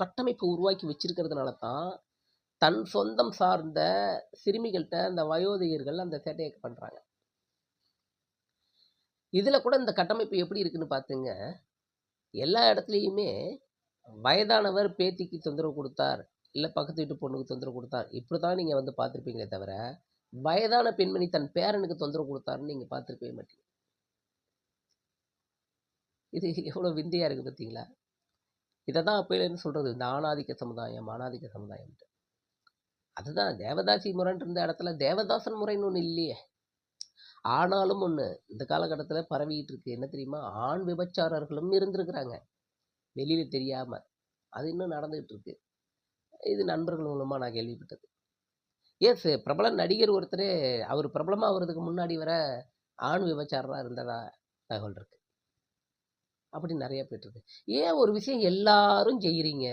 கட்டமைப்பு உருவாக்கி வச்சிருக்கிறதுனால தான், தன் சொந்தம் சார்ந்த சிறுமிகள்ட்ட அந்த வயோதிகர்கள் அந்த சேட்டைய பண்றாங்க. இதுல கூட இந்த கட்டமைப்பு எப்படி இருக்குன்னு பாத்துங்க, எல்லா இடத்துலயுமே வயதானவர் பேத்திக்கு தொந்தரவு குடுத்தார், இல்ல பக்கத்து வீட்டு பொண்ணுக்கு தொந்தரவு குடுத்தார். இப்படித்தான் நீங்க வந்து பார்த்திருப்பீங்களே தவிர, வயதான பெண்மணி தன் பேரனுக்கு தொந்தரவு குடுத்தாருன்னு நீங்க பார்த்திருக்கவே மாட்டீங்க. இது எவ்வளவு விந்தையா இருக்கு பார்த்தீங்களா? இததான் அப்பயிலேருந்து சொல்றது. இந்த ஆணாதிக்க சமுதாயம், ஆணாதிக்க சமுதாயம்ன்ட்டு. அதுதான் தேவதாசி முறைன்ட்டு இருந்த இடத்துல தேவதாசன் முறைன்னு ஒண்ணு இல்லையே! ஆனாலும் ஒண்ணு, இந்த காலகட்டத்தில பரவிக்கிட்டு இருக்கு. என்ன தெரியுமா? ஆண் விபச்சாரர்களும் இருந்திருக்கிறாங்க. வெளியில தெரியாம. அது இன்னும் நடந்துகிட்டு இருக்கு. இது நண்பர்கள் மூலமா நான் கேள்விப்பட்டது. பிரபல நடிகர் ஒருத்தரே அவரு பிரபலமா ஆவறதுக்கு முன்னாடி வர ஆண் விபச்சாரரா இருந்ததா தகவல் இருக்கு. அப்படி நெறைய போயிட்டுருக்கு. ஏன் ஒரு விஷயம் எல்லாரும் செய்றீங்க?